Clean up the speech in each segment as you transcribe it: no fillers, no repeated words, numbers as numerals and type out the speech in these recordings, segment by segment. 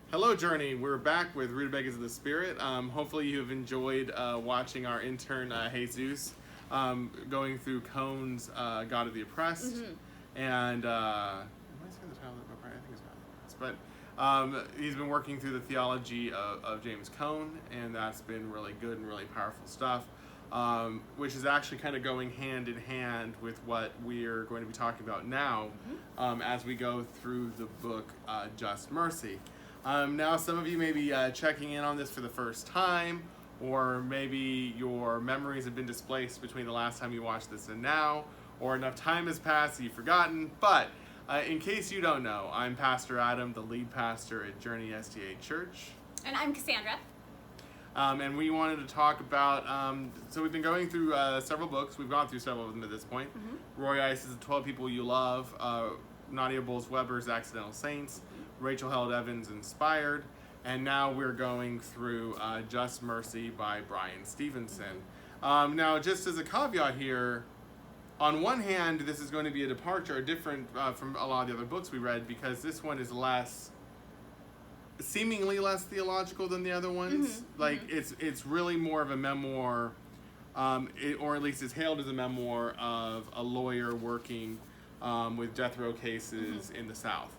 Hello, Journey. We're back with Rutabagas of the Spirit. Hopefully, you have enjoyed watching our intern Jesus going through Cohn's God of the Oppressed, and am I saying the title of the book right? I think it's God of the Oppressed, but he's been working through the theology of James Cohn, and that's been really good and really powerful stuff, which is actually kind of going hand in hand with what we're going to be talking about now as we go through the book Just Mercy. Now, some of you may be checking in on this for the first time, or maybe your memories have been displaced between the last time you watched this and now, or enough time has passed that you've forgotten. But in case you don't know, I'm Pastor Adam, the lead pastor at Journey SDA Church. And I'm Cassandra. And we wanted to talk about, so we've been going through several books. We've gone through several of them at this point. Roy Ice's The 12 People You Love, Nadia Bowles-Weber's Accidental Saints, Rachel Held Evans' Inspired, and now we're going through Just Mercy by Bryan Stevenson. Now, just as a caveat here, on one hand, this is going to be a departure, different from a lot of the other books we read, because this one is seemingly less theological than the other ones. It's really more of a memoir, or at least it's hailed as a memoir of a lawyer working with death row cases in the South.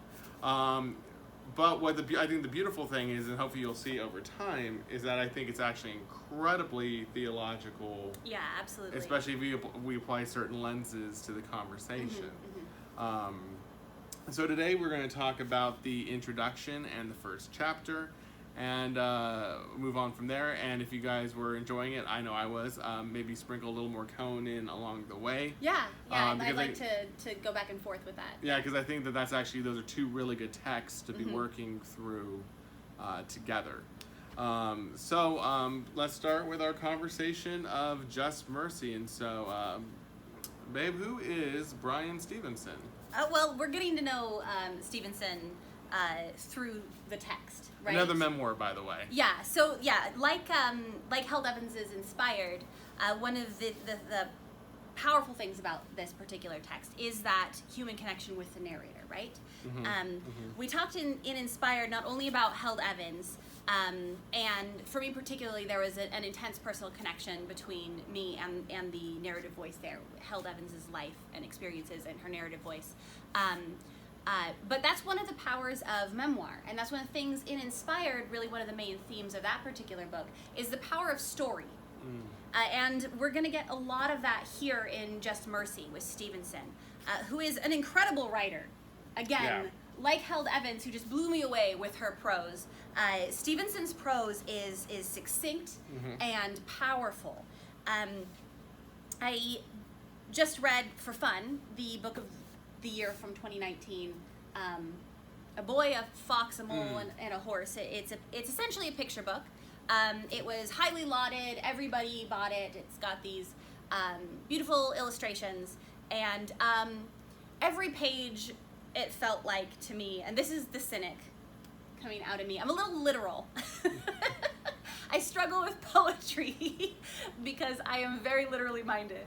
But what I think the beautiful thing is, and hopefully you'll see over time, is that I think it's actually incredibly theological. Yeah, absolutely. Especially if we apply certain lenses to the conversation. So today we're going to talk about the introduction and the first chapter, and move on from there. And if you guys were enjoying it, I know I was, maybe sprinkle a little more Cohn in along the way. Yeah, I'd like to go back and forth with that. Yeah, because I think that's actually, those are two really good texts to be working through together. So let's start with our conversation of Just Mercy. And so, babe, who is Bryan Stevenson? Well, we're getting to know Stevenson through the text, right? Another memoir, by the way. Yeah. So like Held Evans' Inspired, one of the powerful things about this particular text is that human connection with the narrator, right? We talked in Inspired not only about Held Evans, and for me particularly, there was an intense personal connection between me and the narrative voice there, Held Evans' life and experiences and her narrative voice. But that's one of the powers of memoir, and that's one of the things in Inspired, really one of the main themes of that particular book, is the power of story. And we're going to get a lot of that here in Just Mercy with Stevenson, who is an incredible writer. Again, like Held Evans, who just blew me away with her prose. Stevenson's prose is succinct and powerful. I just read, for fun, the book of the year from 2019, A Boy, a Fox, a Mole, and a Horse. It's essentially a picture book. It was highly lauded. Everybody bought it. It's got these beautiful illustrations, and every page, it felt like to me, and this is the cynic coming out of me, I'm a little literal. I struggle with poetry because I am very literally minded.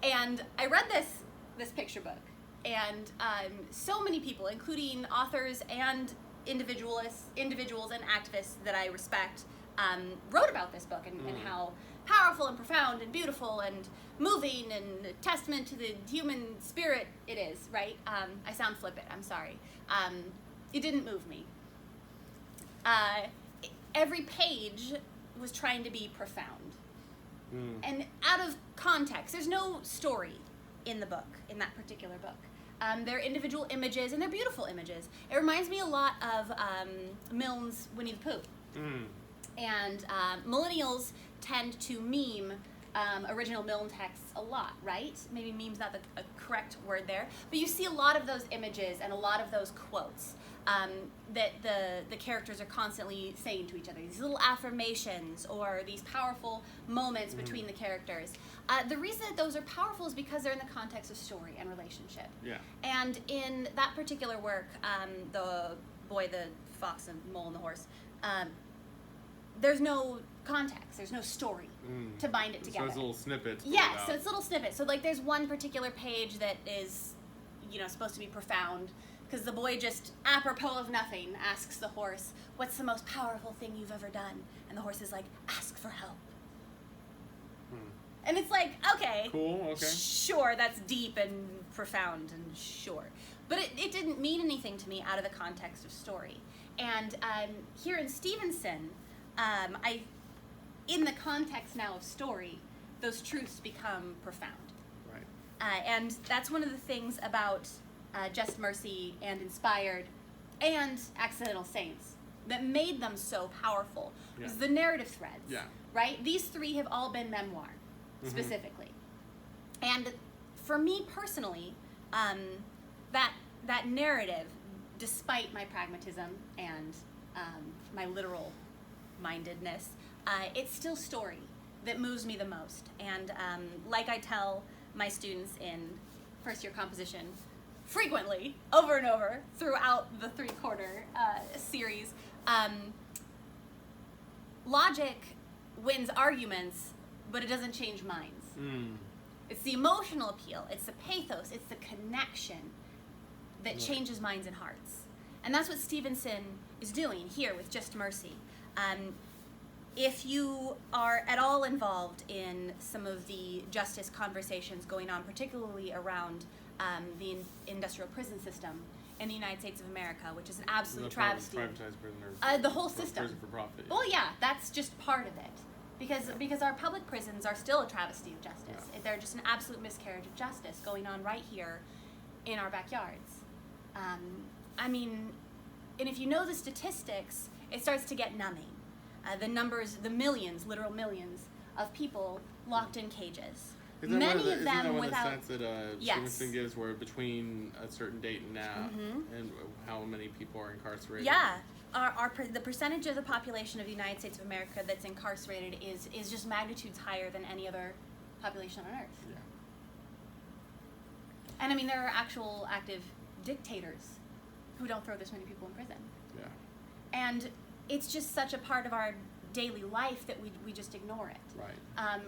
And I read this picture book, and so many people, including authors and individuals and activists that I respect, wrote about this book and how powerful and profound and beautiful and moving and a testament to the human spirit it is, right? I sound flippant, I'm sorry. It didn't move me. Every page was trying to be profound. And out of context, there's no story in the book, in that particular book. They're individual images, and they're beautiful images. It reminds me a lot of Milne's Winnie the Pooh. And millennials tend to meme original Milne texts a lot, right? Maybe meme's not a correct word there, but you see a lot of those images and a lot of those quotes that the characters are constantly saying to each other, these little affirmations or these powerful moments between the characters. The reason that those are powerful is because they're in the context of story and relationship. And in that particular work, The Boy, the Fox, and Mole, and the Horse, there's no context, there's no story to bind it together. So it's little snippets. Yeah, so it's little snippets. So like there's one particular page that is, supposed to be profound, because the boy just, apropos of nothing, asks the horse, "What's the most powerful thing you've ever done?" And the horse is like, "Ask for help." And it's like, okay. Cool, okay. Sure, that's deep and profound and sure. But it didn't mean anything to me out of the context of story. And here in Stevenson, in the context now of story, those truths become profound. Right. And that's one of the things about Just Mercy and Inspired and Accidental Saints that made them so powerful. Was the narrative threads. Yeah. Right? These three have all been memoir, specifically. And for me personally, that narrative, despite my pragmatism and my literal mindedness, it's still story that moves me the most. And like I tell my students in first year composition frequently, over and over, throughout the 3/4 series, logic wins arguments, but it doesn't change minds. It's the emotional appeal, it's the pathos, it's the connection that changes minds and hearts. And that's what Stevenson is doing here with Just Mercy. If you are at all involved in some of the justice conversations going on, particularly around the industrial prison system in the United States of America, which is an absolute travesty. Privatized prison, the whole system. Prison for profit. Well, yeah, that's just part of it. Because our public prisons are still a travesty of justice. Yeah. They're just an absolute miscarriage of justice going on right here in our backyards. And if you know the statistics, it starts to get numbing. The numbers, the millions, literal millions of people locked in cages. Many of them without. Isn't that one of the stats that Stevenson gives, where between a certain date and now, and how many people are incarcerated? Yeah. The percentage of the population of the United States of America that's incarcerated is just magnitudes higher than any other population on Earth. Yeah. And I mean, there are actual active dictators who don't throw this many people in prison. Yeah. And it's just such a part of our daily life that we just ignore it. Right.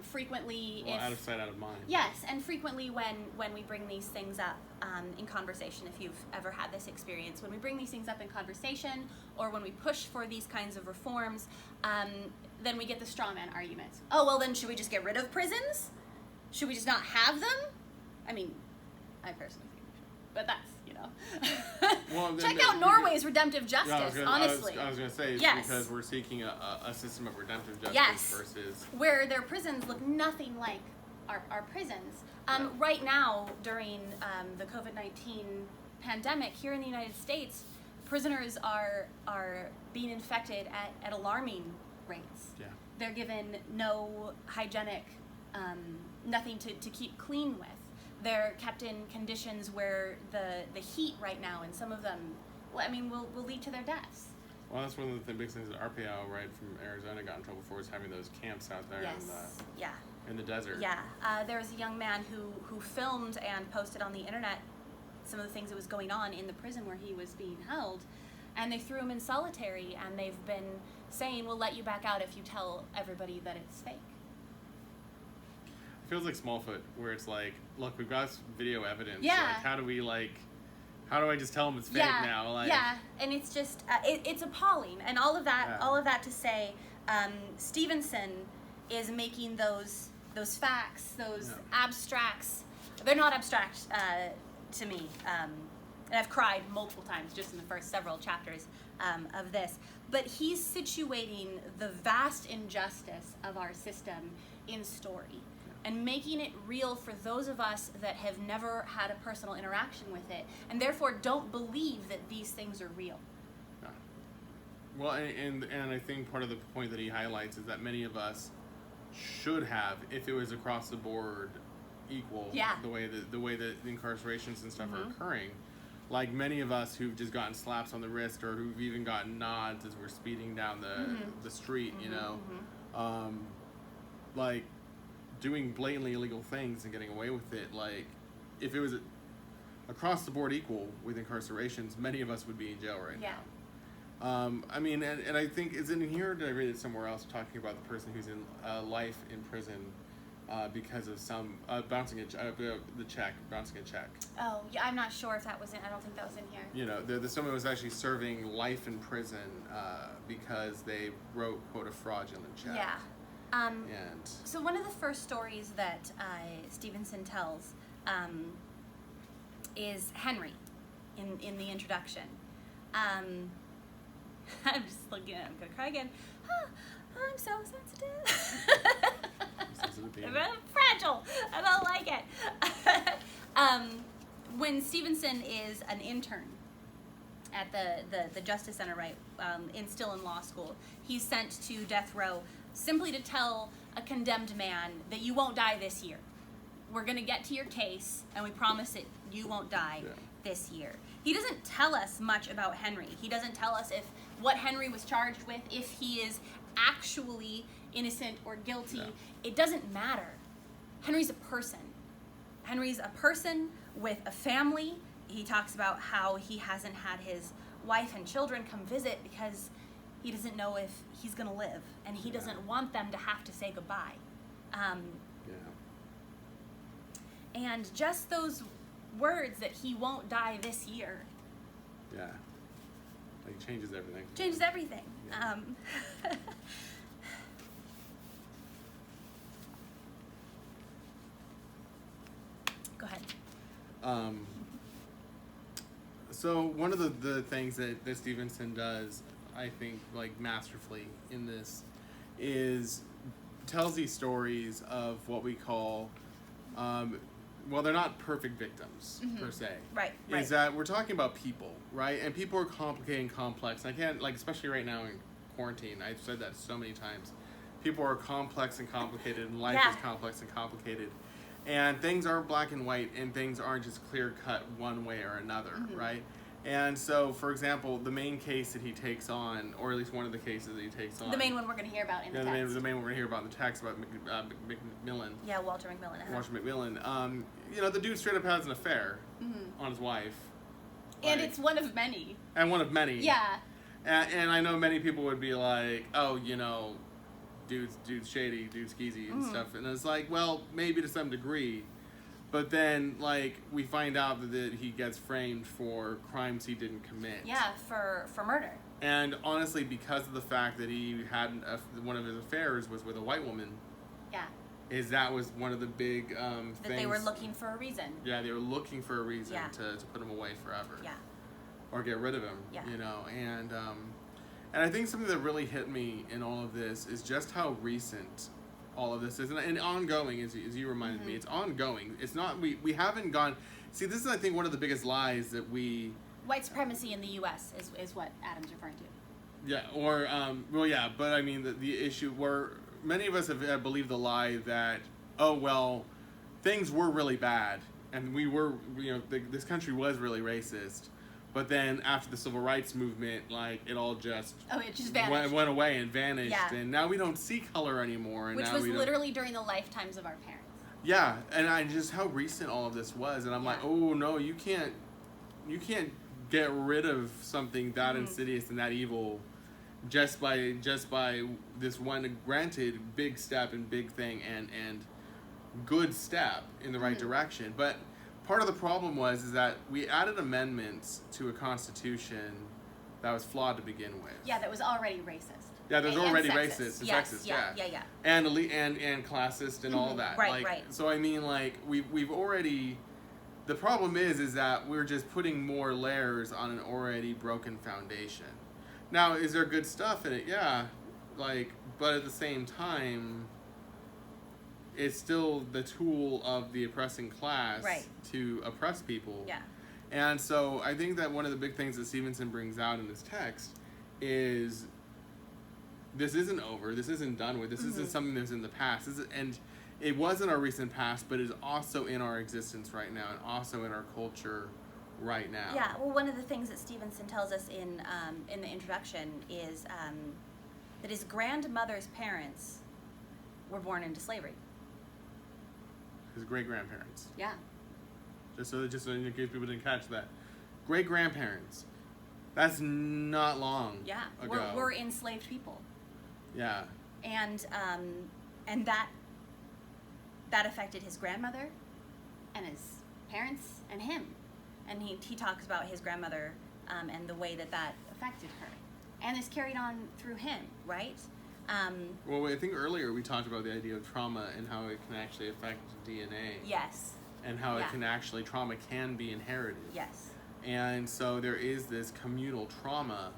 Frequently, out of sight, out of mind. Yes, and frequently when we bring these things up in conversation, if you've ever had this experience, when we bring these things up in conversation or when we push for these kinds of reforms, then we get the straw man arguments. Oh, well then should we just get rid of prisons? Should we just not have them? I mean, I personally think we should, but that's, Well, check out Norway's redemptive justice, honestly. I was going to say, it's because we're seeking a system of redemptive justice versus... where their prisons look nothing like our prisons. Right now, during the COVID-19 pandemic here in the United States, prisoners are being infected at alarming rates. Yeah. They're given no hygienic, nothing to keep clean with. They're kept in conditions where the heat right now, and some of them, will lead to their deaths. Well, that's one of the big things that RPO, right, from Arizona got in trouble for, is having those camps out there in the desert. Yeah. There was a young man who filmed and posted on the internet some of the things that was going on in the prison where he was being held, and they threw him in solitary, and they've been saying, "We'll let you back out if you tell everybody that it's fake." Feels like Smallfoot, where it's like, look, we've got video evidence. Yeah. Like, how do I just tell them it's fake now? Like, yeah, and it's just, it's appalling. And all of that to say, Stevenson is making those facts, those abstracts, they're not abstract to me. And I've cried multiple times just in the first several chapters of this. But he's situating the vast injustice of our system in story, and making it real for those of us that have never had a personal interaction with it, and therefore don't believe that these things are real. Yeah. Well, and I think part of the point that he highlights is that many of us should have, if it was across the board, equal. Yeah. The way that the incarcerations and stuff are occurring. Like many of us who've just gotten slaps on the wrist, or who've even gotten nods as we're speeding down the street, like doing blatantly illegal things and getting away with it. Like, if it was across the board equal with incarcerations, many of us would be in jail right now. And I think it's in here, did I read it somewhere else, talking about the person who's in life in prison, because of some bouncing a check. Oh, yeah, I'm not sure if that was in. I don't think that was in here. You know, this woman was actually serving life in prison because they wrote, quote, a fraudulent check. Yeah. And So one of the first stories that Stevenson tells is Henry in the introduction. I'm just looking at it. I'm going to cry again. I'm so sensitive. I'm fragile. I don't like it. When Stevenson is an intern at the Justice Center, right, still in law school, he's sent to death row simply to tell a condemned man that you won't die this year. We're going to get to your case, and we promise that you won't die this year. He doesn't tell us much about Henry. He doesn't tell us what Henry was charged with, if he is actually innocent or guilty. Yeah. It doesn't matter. Henry's a person. Henry's a person with a family. He talks about how he hasn't had his wife and children come visit because he doesn't know if he's going to live, and he doesn't want them to have to say goodbye. And just those words that he won't die this year. Yeah. Like, changes everything. Changes everything. Yeah. Go ahead. So one of the things that Stevenson does, I think, like, masterfully in this, is tells these stories of what we call, well, they're not perfect victims, per se. Right. Is that we're talking about people, right? And people are complicated and complex. I can't, like, especially right now in quarantine, I've said that so many times. People are complex and complicated, and life is complex and complicated. And things aren't black and white, and things aren't just clear-cut one way or another, right? And so, for example, the main case that he takes on, or at least one of the cases that he takes on... The main one we're going to hear about in the text. The main one we're going to hear about in the text about Macmillan. Yeah, Walter Macmillan. Walter Macmillan. You know, the dude straight up has an affair on his wife. And it's one of many. And one of many. Yeah. And I know many people would be like, oh, you know, dude's shady, dude's skeezy and stuff. And it's like, well, maybe to some degree. But then, like, we find out that he gets framed for crimes he didn't commit. Yeah, for murder. And honestly, because of the fact that he had one of his affairs was with a white woman. Yeah. That was one of the big things. That they were looking for a reason. Yeah, they were looking for a reason to put him away forever. Yeah. Or get rid of him. Yeah. You know, and I think something that really hit me in all of this is just how recent all of this is, and ongoing, as you reminded me. It's ongoing. It's not, we haven't gone, see, this is, I think, one of the biggest lies that we... White supremacy in the U.S. is what Adam's referring to. Yeah, or, well, yeah, but I mean, the issue where many of us have believed the lie that, oh, well, things were really bad, and we were, you know, this country was really racist. But then after the civil rights movement, like, it all just... Oh, it just vanished. Went away and vanished. Yeah. And now we don't see color anymore. And which now was literally during the lifetimes of our parents. Yeah, and just how recent all of this was. And I'm like, oh, no, you can't get rid of something that insidious and that evil just by this one, granted, big step and big thing and good step in the right direction. But... part of the problem is that we added amendments to a constitution that was flawed to begin with. Yeah, that was already racist. Yeah, that was already sexist. racist and Yes, sexist. yeah. And elite and classist and all that. Right, right. So I mean, like, we've already. The problem is that we're just putting more layers on an already broken foundation. Now, is there good stuff in it? Yeah, like, but at the same time, it's still the tool of the oppressing class to oppress people. Yeah. And so I think that one of the big things that Stevenson brings out in this text is this isn't over. This isn't done with. This isn't something that's in the past. And it was in our recent past, but is also in our existence right now and also in our culture right now. Yeah. Well, one of the things that Stevenson tells us in the introduction is that his grandmother's parents were born into slavery. His great-grandparents. Yeah. Just so in case people didn't catch that. Great-grandparents. That's not long ago. We're enslaved people. Yeah. And that that affected his grandmother and his parents and him. And he talks about his grandmother and the way that affected her. And it's carried on through him, right? Well, I think earlier we talked about the idea of trauma and how it can actually affect DNA. Yes. And how trauma can be inherited. Yes. And so there is this communal trauma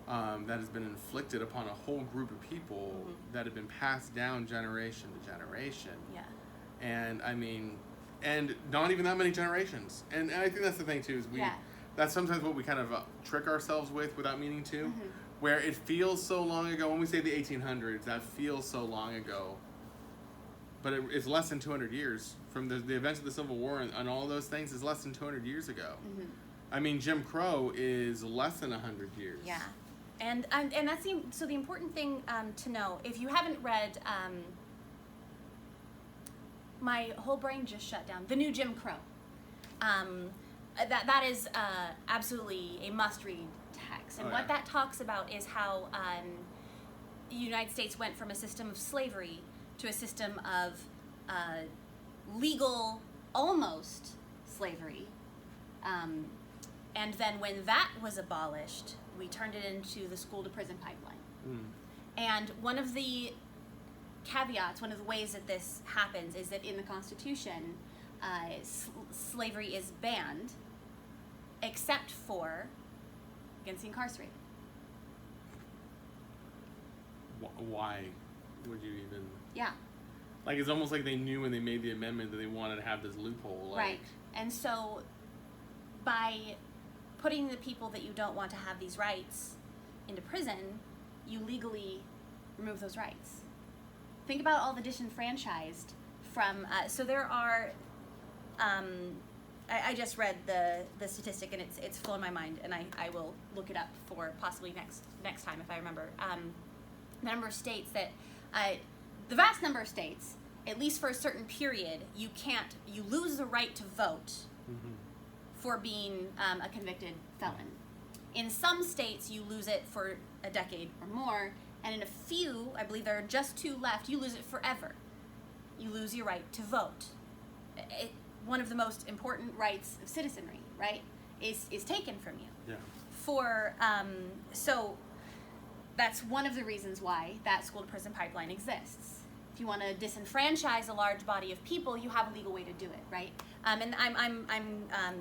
that has been inflicted upon a whole group of people that have been passed down generation to generation. Yeah. And I mean, and not even that many generations. And I think that's the thing too, is that's sometimes what we kind of trick ourselves with without meaning to, where it feels so long ago. When we say the 1800s, that feels so long ago. But it's less than 200 years from the events of the Civil War and all those things is less than 200 years ago. I mean, Jim Crow is less than 100 years. Yeah. And that's the important thing to know. If you haven't read, my whole brain just shut down. The New Jim Crow. That is absolutely a must-read text. And what that talks about is how the United States went from a system of slavery to a system of legal, almost slavery. And then when that was abolished, we turned it into the school-to-prison pipeline. And one of the caveats, one of the ways that this happens is that in the Constitution, slavery is banned except for against the incarcerated. Why would you even... Yeah. Like, it's almost like they knew when they made the amendment that they wanted to have this loophole. Like... Right. And so by putting the people that you don't want to have these rights into prison, you legally remove those rights. Think about all the disenfranchised from... so there are... I just read the statistic, and it's flown my mind, and I will look it up for possibly next time if I remember. The number of states that... the vast number of states, at least for a certain period, you lose the right to vote for being a convicted felon. In some states, you lose it for a decade or more, and in a few, I believe there are just 2 left, you lose it forever. You lose your right to vote. One of the most important rights of citizenry, right, is taken from you. Yeah. So that's one of the reasons why that school-to-prison pipeline exists. If you want to disenfranchise a large body of people, you have a legal way to do it, right? And I'm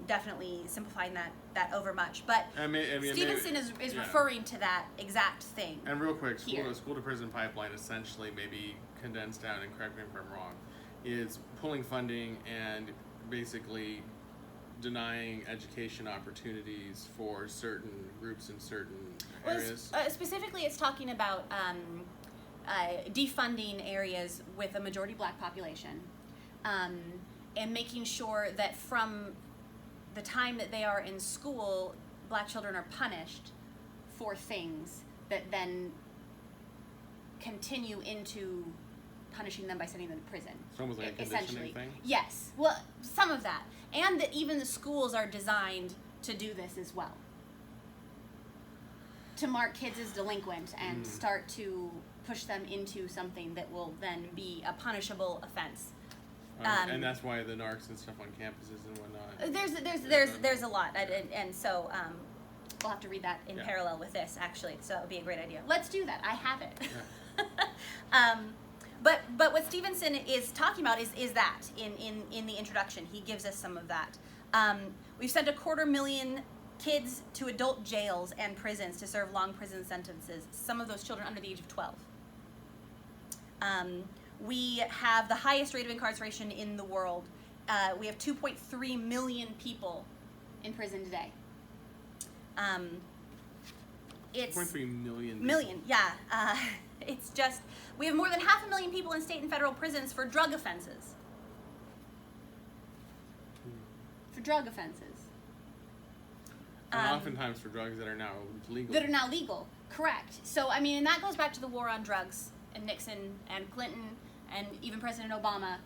definitely simplifying that over much, but Stevenson is referring to that exact thing. And real quick, school-to-prison pipeline essentially, maybe condensed down, and correct me if I'm wrong, is pulling funding and basically denying education opportunities for certain groups in certain areas. Specifically, it's talking about defunding areas with a majority black population, and making sure that from the time that they are in school, black children are punished for things that then continue into punishing them by sending them to prison. It's almost like a conditioning thing? Yes. Well, some of that. And that even the schools are designed to do this as well. To mark kids as delinquent and start to push them into something that will then be a punishable offense. And that's why the narcs and stuff on campuses and whatnot. There's a lot, and so we'll have to read that in parallel with this, actually. So it would be a great idea. Let's do that. I have it. Yeah. But what Stevenson is talking about is that in the introduction, he gives us some of that. We've sent 250,000 kids to adult jails and prisons to serve long prison sentences. Some of those children under the age of 12. We have the highest rate of incarceration in the world. We have 2.3 million people in prison today. It's 2.3 million. Million, yeah. It's just, we have more than 500,000 people in state and federal prisons for drug offenses. For drug offenses. And oftentimes for drugs that are now legal. That are now legal, correct. So, I mean, and that goes back to the war on drugs and Nixon and Clinton and even President Obama,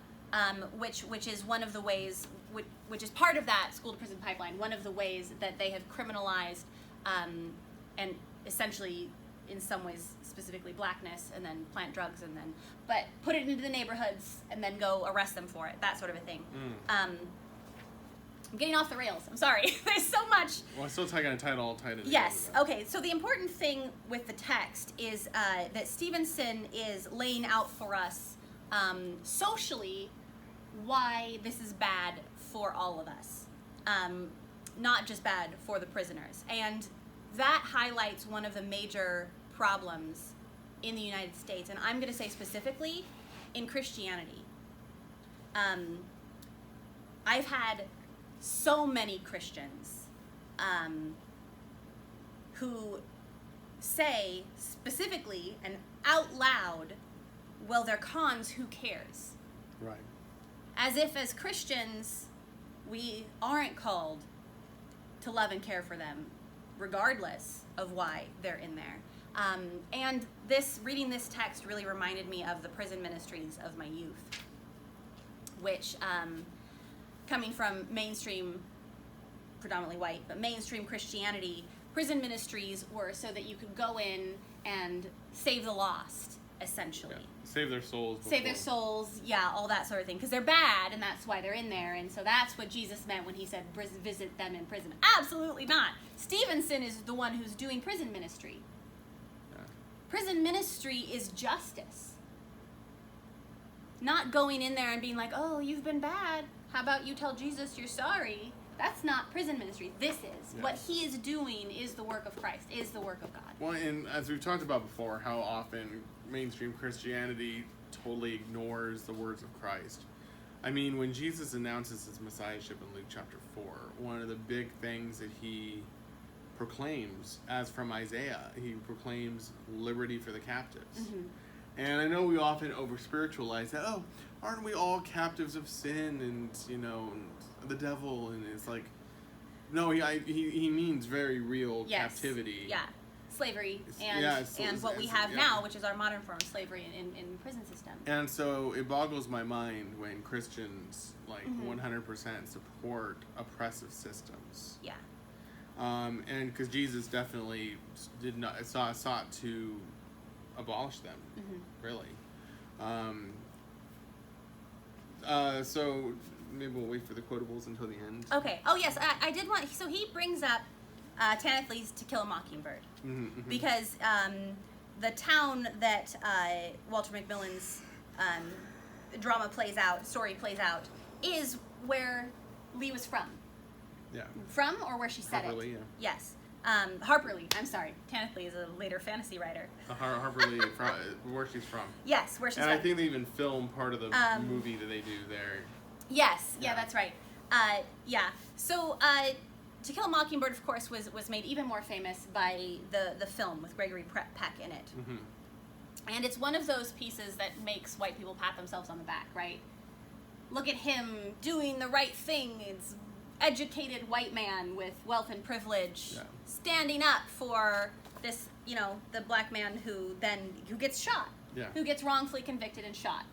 which is one of the ways, which is part of that school-to-prison pipeline, one of the ways that they have criminalized and essentially in some ways specifically blackness, and then plant drugs, and then but put it into the neighborhoods and then go arrest them for it, that sort of a thing. I'm getting off the rails. I'm sorry. There's so much. Well, I still kind of tied it. Yes. Okay. So the important thing with the text is that Stevenson is laying out for us socially why this is bad for all of us, not just bad for the prisoners, and that highlights one of the major problems in the United States, and I'm going to say specifically in Christianity. I've had so many Christians who say specifically and out loud, well, they're cons, who cares? Right. As if as Christians, we aren't called to love and care for them, regardless of why they're in there. And reading this text really reminded me of the prison ministries of my youth, which, coming from mainstream, predominantly white, but mainstream Christianity, prison ministries were so that you could go in and save the lost, essentially. Yeah. Save their souls. Save their souls, yeah, all that sort of thing. Because they're bad, and that's why they're in there. And so that's what Jesus meant when he said, visit them in prison. Absolutely not. Stevenson is the one who's doing prison ministry. Yeah. Prison ministry is justice. Not going in there and being like, oh, you've been bad. How about you tell Jesus you're sorry? That's not prison ministry. This is. Yeah. What he is doing is the work of Christ, is the work of God. Well, and as we've talked about before, how often mainstream Christianity totally ignores the words of Christ. I mean, when Jesus announces his messiahship in Luke chapter 4, one of the big things that he proclaims, as from Isaiah, he proclaims liberty for the captives. Mm-hmm. And I know we often over-spiritualize that, oh, aren't we all captives of sin and, the devil? And it's like, no, he means very real captivity. Yeah. Slavery and what we have now, which is our modern form of slavery in prison system. And so it boggles my mind when Christians 100% support oppressive systems. Yeah. And because Jesus definitely sought to abolish them, really. So maybe we'll wait for the quotables until the end. Okay. Oh yes, I did want. So he brings up Tanithli's To Kill a Mockingbird, because the town that Walter Macmillan's story plays out, is where Lee was from. Yeah. From, or where she said Harper Lee, it. yeah. Yes. Harper Lee. I'm sorry. Tanith Lee is a later fantasy writer. Harper Lee, where she's from. Yes, where she's and from. I think they even filmed part of the movie that they do there. Yes. Yeah, that's right. Yeah. So, To Kill a Mockingbird, of course, was made even more famous by the film with Gregory Peck in it. Mm-hmm. And it's one of those pieces that makes white people pat themselves on the back, right? Look at him doing the right thing. It's educated white man with wealth and privilege standing up for this, the black man who gets shot, who gets wrongfully convicted and shot.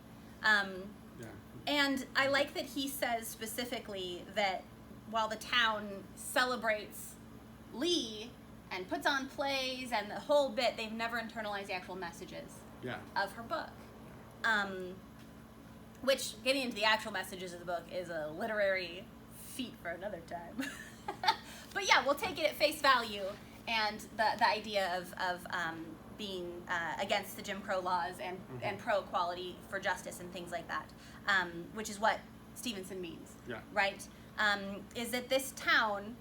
And I like that he says specifically that while the town celebrates Lee and puts on plays and the whole bit, they've never internalized the actual messages of her book. Which, getting into the actual messages of the book is a literary feat for another time. But yeah, we'll take it at face value, and the idea of being against the Jim Crow laws and pro-equality for justice and things like that, which is what Stevenson means, right? Is that this town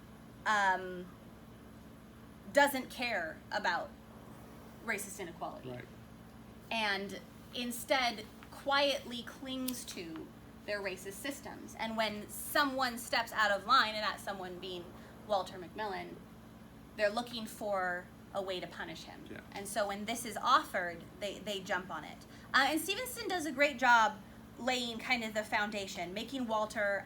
doesn't care about racist inequality, and instead quietly clings to their racist systems. And when someone steps out of line, and that someone being Walter Macmillan, they're looking for a way to punish him. And so when this is offered, they jump on it. And Stevenson does a great job laying kind of the foundation, making Walter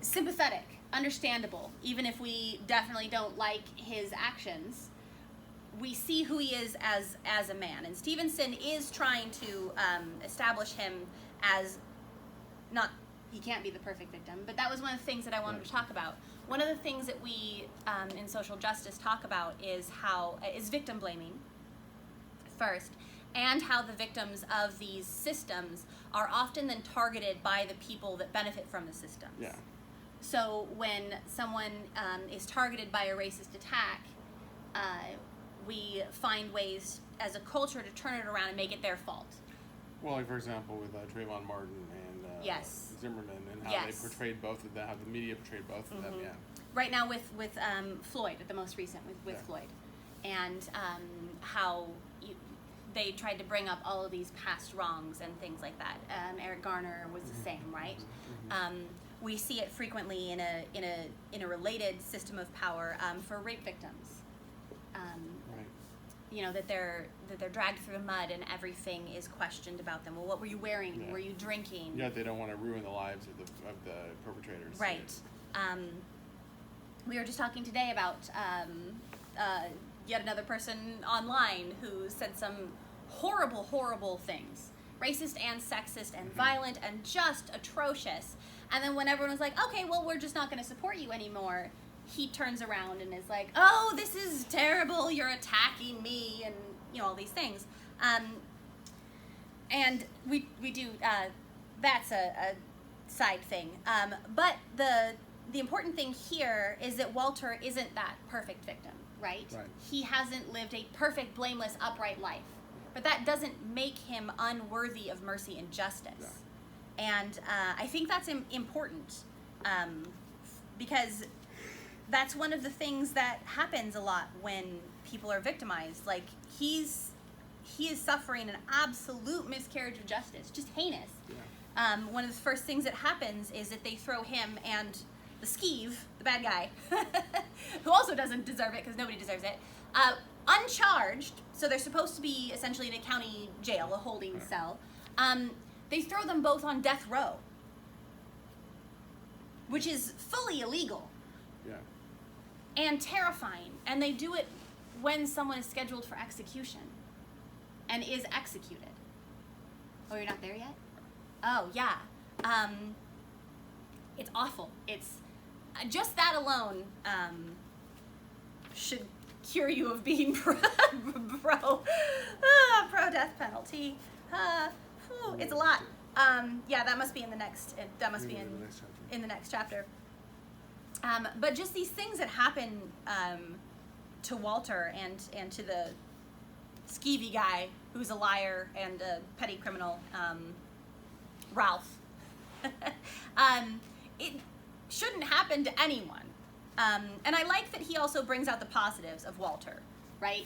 sympathetic, understandable. Even if we definitely don't like his actions, we see who he is as a man. And Stevenson is trying to establish him as he can't be the perfect victim, but that was one of the things that I wanted to talk about, one of the things that we in social justice talk about is victim blaming first, and how the victims of these systems are often then targeted by the people that benefit from the systems. Yeah. So when someone is targeted by a racist attack, we find ways as a culture to turn it around and make it their fault. Well, like for example, with Trayvon Martin and Yes. Zimmerman, and how Yes. they portrayed both of them, how the media portrayed both of them. Yeah. Right now with Floyd, the most recent with Yeah. Floyd, and how they tried to bring up all of these past wrongs and things like that. Eric Garner was the same, right? We see it frequently in a related system of power for rape victims. Right. You know, that they're dragged through the mud and everything is questioned about them. Well, what were you wearing? Yeah. Were you drinking? Yeah, they don't want to ruin the lives of the perpetrators. Right. We were just talking today about yet another person online who said some horrible things, racist and sexist and violent and just atrocious. And then when everyone was like, okay, well, we're just not going to support you anymore, he turns around and is like, oh, this is terrible, you're attacking me, and, you know, all these things. And we do, that's a side thing. But the important thing here is that Walter isn't that perfect victim, right? Right. He hasn't lived a perfect, blameless, upright life. But that doesn't make him unworthy of mercy and justice. No. And I think that's important because that's one of the things that happens a lot when people are victimized. Like, he is suffering an absolute miscarriage of justice, just heinous. Yeah. One of the first things that happens is that they throw him and the skeeve, the bad guy, who also doesn't deserve it because nobody deserves it, uncharged, so they're supposed to be essentially in a county jail, a holding cell. They throw them both on death row, which is fully illegal. Yeah. And terrifying. And they do it when someone is scheduled for execution and is executed. Oh, you're not there yet? Oh, yeah. It's awful. It's just that alone should cure you of being pro death penalty. It's a lot. Yeah, that must be in the next. That must be in the next chapter. But just these things that happen to Walter and to the skeevy guy who's a liar and a petty criminal, Ralph. It shouldn't happen to anyone. And I like that he also brings out the positives of Walter, right?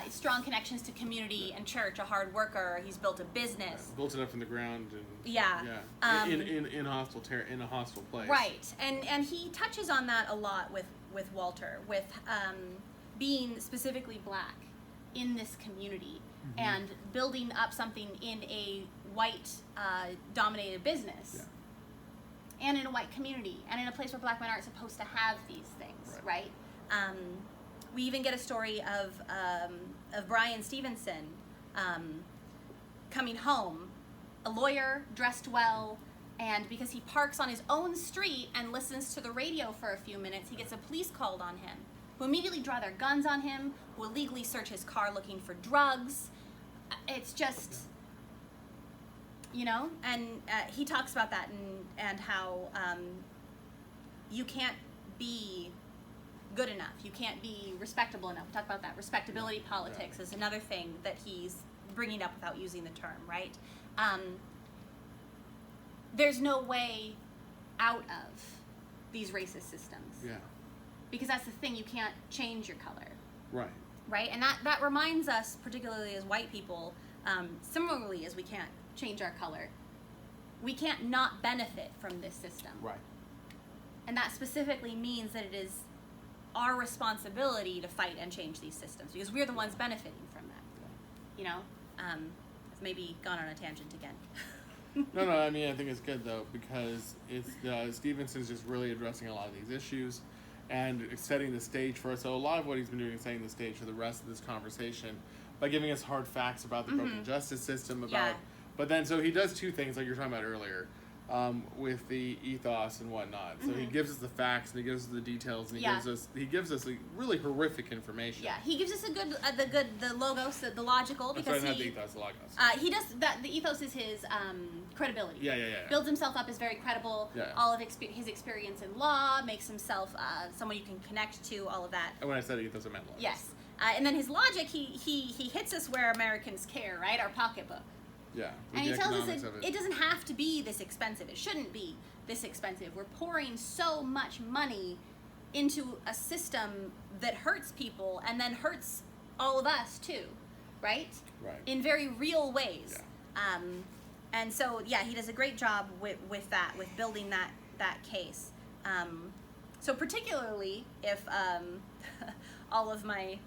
Strong connections to community and church, a hard worker. He's built a business. Built it up from the ground. And, yeah. In a hostile place. Right. And he touches on that a lot with Walter, with being specifically black in this community and building up something in a white dominated business. Yeah. And in a white community, and in a place where black men aren't supposed to have these things, right? We even get a story of Brian Stevenson coming home, a lawyer, dressed well, and because he parks on his own street and listens to the radio for a few minutes, he gets a police called on him, who immediately draw their guns on him, who illegally search his car looking for drugs. It's just... You know, and he talks about that and how you can't be good enough. You can't be respectable enough. We talk about that. Respectability politics is another thing that he's bringing up without using the term, right? There's no way out of these racist systems. Yeah. Because that's the thing. You can't change your color. Right. Right? And that reminds us, particularly as white people, similarly as we can't change our color, we can't not benefit from this system. Right. And that specifically means that it is our responsibility to fight and change these systems because we're the ones benefiting from that. You know? I've maybe gone on a tangent again. No, I mean, I think it's good though because it's Stevenson's just really addressing a lot of these issues and setting the stage for us. So a lot of what he's been doing is setting the stage for the rest of this conversation by giving us hard facts about the broken justice system, But then, so he does two things, like you were talking about earlier. with the ethos and whatnot. So he gives us the facts and he gives us the details and he gives us like really horrific information. Yeah, he gives us a good the logos, the logical, because not the ethos, the logos. He does that. The ethos is his credibility. Yeah. Builds himself up as very credible. Yeah. All of his experience in law makes himself someone you can connect to. All of that. And when I said ethos, I meant logos. Yes, and then his logic, he hits us where Americans care, right? Our pocketbook. Yeah. And he tells us it doesn't have to be this expensive. It shouldn't be this expensive. We're pouring so much money into a system that hurts people and then hurts all of us too, right? Right. In very real ways. Yeah. And so, yeah, he does a great job with that, with building that case. So particularly if all of my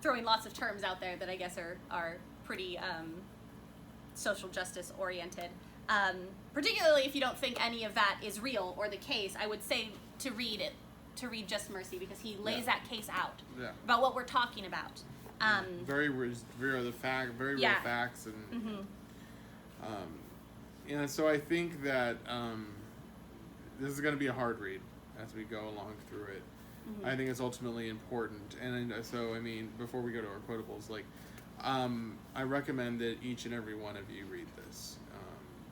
throwing lots of terms out there that I guess are pretty social justice oriented. Particularly if you don't think any of that is real or the case, I would say to read Just Mercy, because he lays that case out about what we're talking about. Very real facts, and and so I think that this is going to be a hard read as we go along through it. I think it's ultimately important, and so I mean, before we go to our quotables, like I recommend that each and every one of you read this,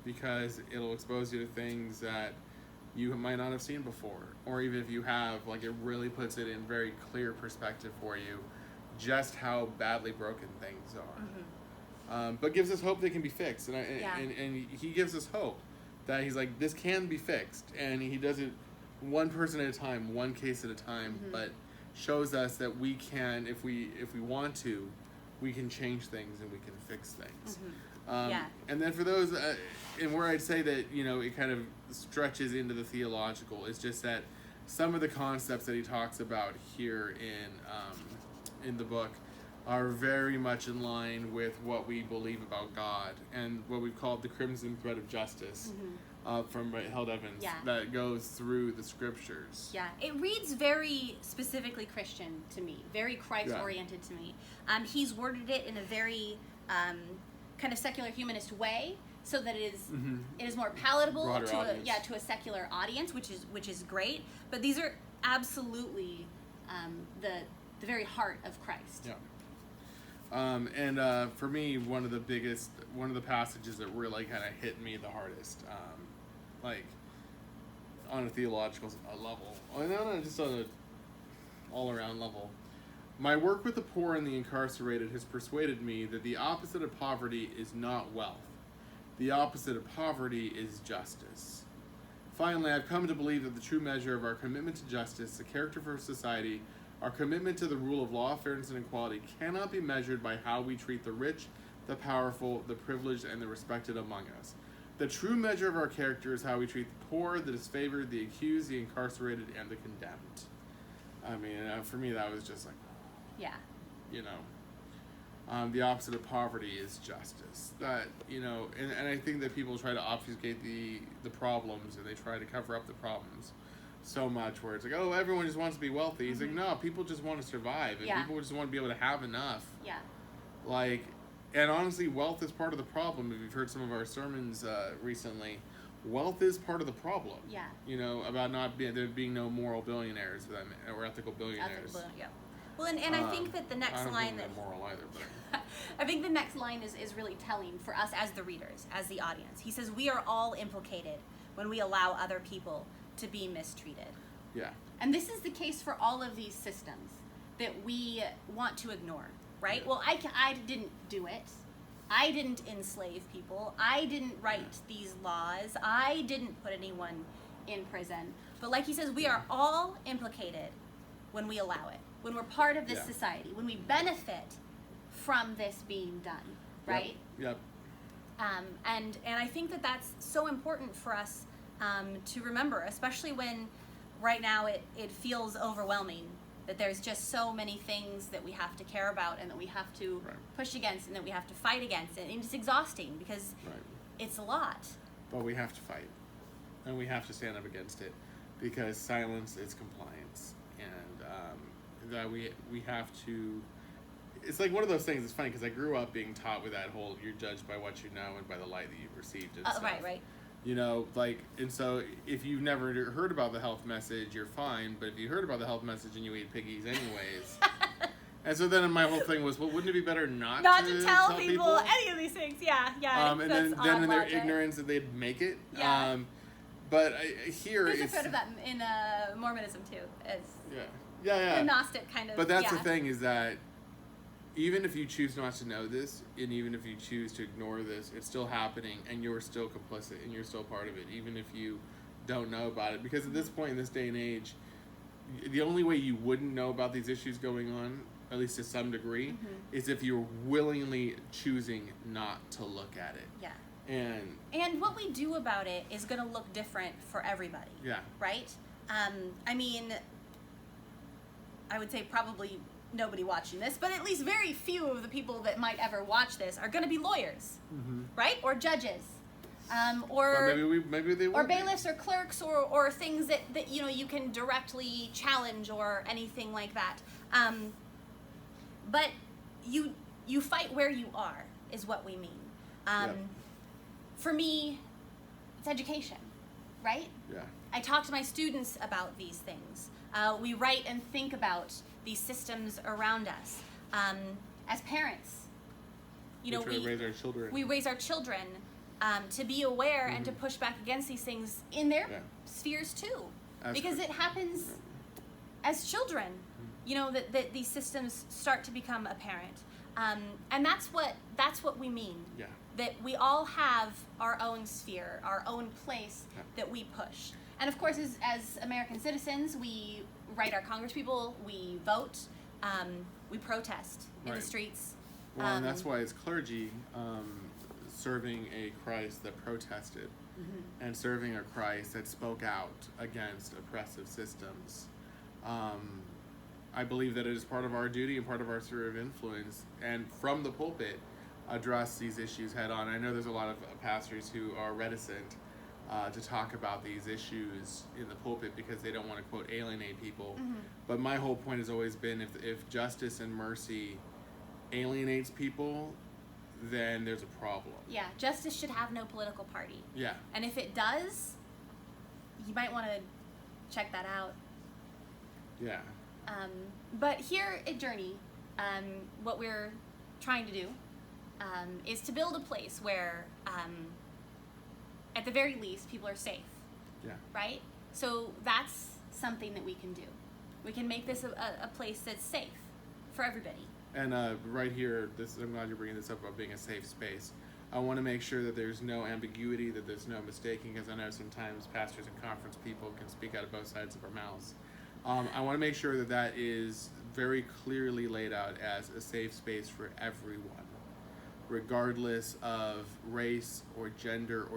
because it'll expose you to things that you might not have seen before, or even if you have, like, it really puts it in very clear perspective for you just how badly broken things are. But gives us hope they can be fixed, and he gives us hope that he's like, this can be fixed, and he does it one person at a time, one case at a time, but shows us that we can, if we want to, we can change things and we can fix things. And then for those, and where I'd say that, you know, it kind of stretches into the theological, is just that some of the concepts that he talks about here in the book are very much in line with what we believe about God and what we've called the crimson thread of justice from Held Evans that goes through the scriptures. Yeah, it reads very specifically Christian to me, very Christ-oriented to me. He's worded it in a very kind of secular humanist way, so that it is more palatable to a secular audience, which is great. But these are absolutely the very heart of Christ. Yeah. And for me, one of the passages that really kind of hit me the hardest, like on a theological level, no, just on an all-around level. My work with the poor and the incarcerated has persuaded me that the opposite of poverty is not wealth. The opposite of poverty is justice. Finally, I've come to believe that the true measure of our commitment to justice, the character for society, our commitment to the rule of law, fairness, and equality cannot be measured by how we treat the rich, the powerful, the privileged, and the respected among us. The true measure of our character is how we treat the poor, the disfavored, the accused, the incarcerated, and the condemned. I mean, for me, that was just like, you know, the opposite of poverty is justice. That, you know, and I think that people try to obfuscate the problems, and they try to cover up the problems so much, where it's like, oh, everyone just wants to be wealthy. He's like, no, people just want to survive, and people just want to be able to have enough. Yeah. Like, and honestly, wealth is part of the problem. If you've heard some of our sermons recently, wealth is part of the problem. Yeah. You know, about there being no moral billionaires or ethical billionaires. Well, and I think that the next line that moral either, but I think the next line is really telling for us as the readers, as the audience. He says, we are all implicated when we allow other people to be mistreated. Yeah. And this is the case for all of these systems that we want to ignore, right? Yeah. Well, I didn't do it. I didn't enslave people. I didn't write these laws. I didn't put anyone in prison. But like he says, we are all implicated when we allow it, when we're part of this society, when we benefit from this being done, right? Yep. And I think that that's so important for us to remember, especially when right now it feels overwhelming, that there's just so many things that we have to care about and that we have to push against and that we have to fight against, and it's exhausting because it's a lot. But we have to fight, and we have to stand up against it, because silence is compliance, and that we have to. it's like one of those things. It's funny because I grew up being taught with that whole "you're judged by what you know and by the light that you've received." And stuff. Right. You know, like, and so if you've never heard about the health message, you're fine. But if you heard about the health message and you eat piggies anyways, and so then my whole thing was, well, wouldn't it be better not to tell people any of these things? Yeah. And then in their ignorance, that they'd make it. Yeah. But here there's it's a bit of that in Mormonism too. Yeah. The Gnostic kind of. But that's the thing, is that even if you choose not to know this, and even if you choose to ignore this, it's still happening, and you're still complicit, and you're still part of it, even if you don't know about it. Because at this point in this day and age, the only way you wouldn't know about these issues going on, at least to some degree, is if you're willingly choosing not to look at it. Yeah. And what we do about it is going to look different for everybody. Yeah. Right? I mean, I would say probably nobody watching this, but at least very few of the people that might ever watch this are going to be lawyers, right? Or judges, or maybe they will, or bailiffs or clerks, or things that you can directly challenge or anything like that. But you fight where you are is what we mean. For me, it's education, right? Yeah. I talk to my students about these things. We write and think about these systems around us. As parents, we raise our children. We raise our children to be aware and to push back against these things in their spheres too, because it happens as children. That these systems start to become apparent, and that's what we mean. Yeah. That we all have our own sphere, our own place that we push. And of course, as American citizens, we write our congresspeople, we vote, we protest in the streets. Well, and that's why as clergy, serving a Christ that protested and serving a Christ that spoke out against oppressive systems, I believe that it is part of our duty and part of our sphere of influence, and from the pulpit, address these issues head on. I know there's a lot of pastors who are reticent to talk about these issues in the pulpit because they don't want to, quote, alienate people. But my whole point has always been, if justice and mercy alienates people, then there's a problem. Yeah, justice should have no political party. Yeah. And if it does, you might want to check that out. Yeah. But here at Journey, what we're trying to do is to build a place where, at the very least, people are safe. Yeah. Right? So that's something that we can do. We can make this a place that's safe for everybody. And right here, I'm glad you're bringing this up about being a safe space. I want to make sure that there's no ambiguity, that there's no mistaking, because I know sometimes pastors and conference people can speak out of both sides of our mouths. I want to make sure that is very clearly laid out as a safe space for everyone, regardless of race or gender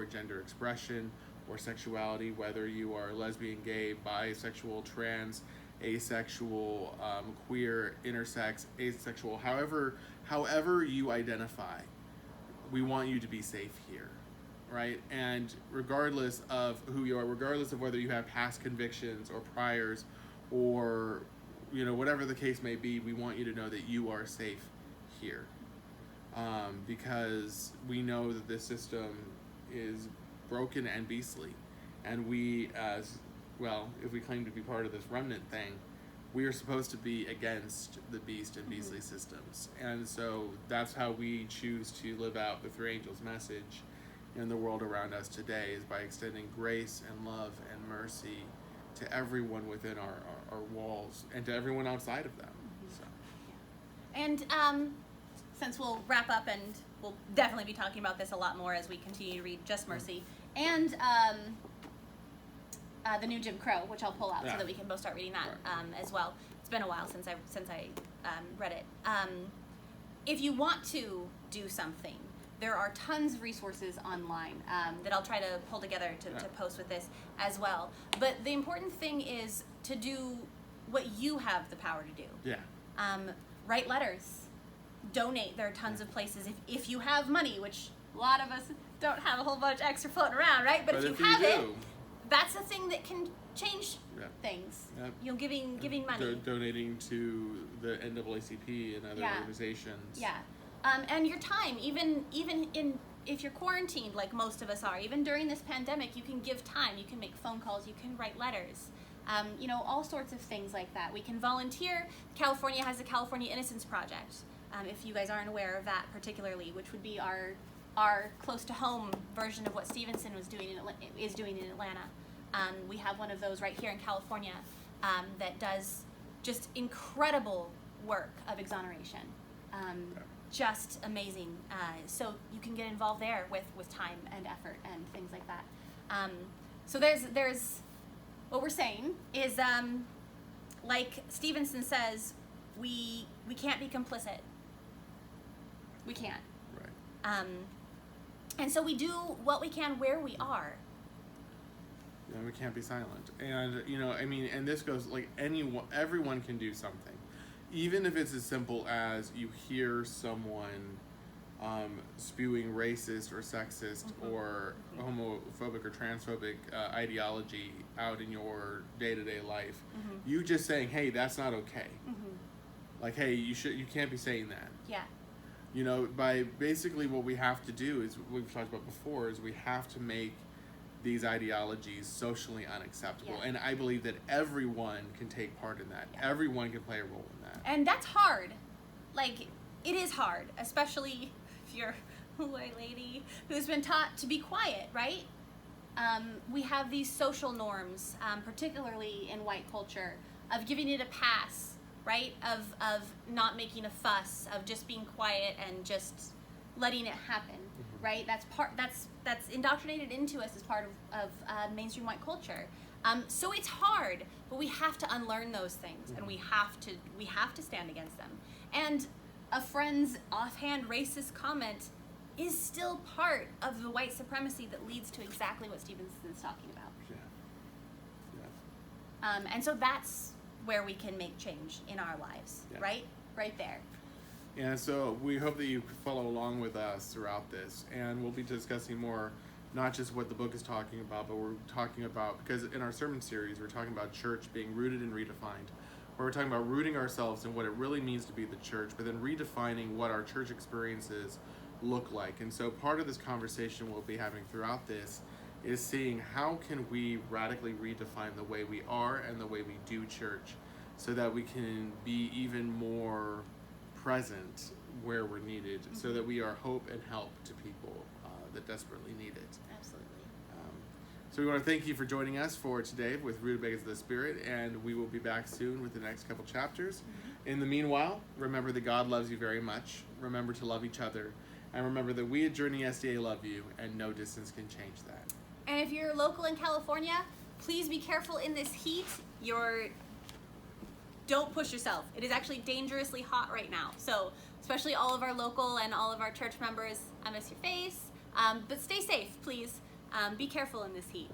expression or sexuality, whether you are lesbian, gay, bisexual, trans, asexual, queer, intersex, asexual, however you identify, we want you to be safe here, right? And regardless of who you are, regardless of whether you have past convictions or priors or, whatever the case may be, we want you to know that you are safe here. Because we know that this system is broken and beastly. And we, if we claim to be part of this remnant thing, we are supposed to be against the beast and beastly systems. And so that's how we choose to live out the Three Angels' message in the world around us today, is by extending grace and love and mercy to everyone within our walls and to everyone outside of them. So. And since we'll wrap up, and we'll definitely be talking about this a lot more as we continue to read Just Mercy, and the new Jim Crow, which I'll pull out so that we can both start reading that as well. It's been a while since I read it. If you want to do something, there are tons of resources online that I'll try to pull together to post with this as well. But the important thing is to do what you have the power to do. Yeah. Write letters. Donate. There are tons of places. If you have money, which a lot of us don't have a whole bunch extra floating around, right? But if you have it, that's a thing that can change things. Yep. You know, giving money. Donating to the NAACP and other organizations. Yeah. And your time, even if you're quarantined, like most of us are, even during this pandemic, you can give time. You can make phone calls. You can write letters. You know, all sorts of things like that. We can volunteer. California has the California Innocence Project. If you guys aren't aware of that particularly, which would be our close to home version of what Stevenson is doing in Atlanta. We have one of those right here in California that does just incredible work of exoneration. Just amazing. So you can get involved there with time and effort and things like that. So there's what we're saying is, like Stevenson says, we can't be complicit. We can't. Right. And so we do what we can where we are. Yeah, we can't be silent. And, you know, I mean, and this goes, like, everyone can do something. Even if it's as simple as you hear someone spewing racist or sexist or homophobic or transphobic ideology out in your day-to-day life, you just saying, hey, that's not okay. Like, hey, you can't be saying that. Yeah. You know, by basically what we have to do is, what we've talked about before, is we have to make these ideologies socially unacceptable. Yeah. And I believe that everyone can take part in that. Yeah. Everyone can play a role in that. And that's hard. Like, it is hard, especially if you're a white lady who's been taught to be quiet, right? We have these social norms, particularly in white culture, of giving it a pass, right? Of not making a fuss, of just being quiet and just letting it happen, right? That's indoctrinated into us as part of mainstream white culture. So it's hard, but we have to unlearn those things, and we have to stand against them. And a friend's offhand racist comment is still part of the white supremacy that leads to exactly what Stevenson's talking about. Yeah. And so that's where we can make change in our lives, right? Right there. And so we hope that you follow along with us throughout this, and we'll be discussing more, not just what the book is talking about, but we're talking about, because in our sermon series, we're talking about church being rooted and redefined. Where we're talking about rooting ourselves in what it really means to be the church, but then redefining what our church experiences look like. And so part of this conversation we'll be having throughout this is seeing how can we radically redefine the way we are and the way we do church, so that we can be even more present where we're needed, so that we are hope and help to people that desperately need it. Absolutely. So we want to thank you for joining us for today with Rutabagas of the Spirit, and we will be back soon with the next couple chapters. In the meanwhile, remember that God loves you very much. Remember to love each other, and remember that we at Journey SDA love you, and no distance can change that. And if you're local in California, please be careful in this heat. Don't push yourself. It is actually dangerously hot right now. So, especially all of our local and all of our church members, I miss your face. But stay safe, please. Be careful in this heat.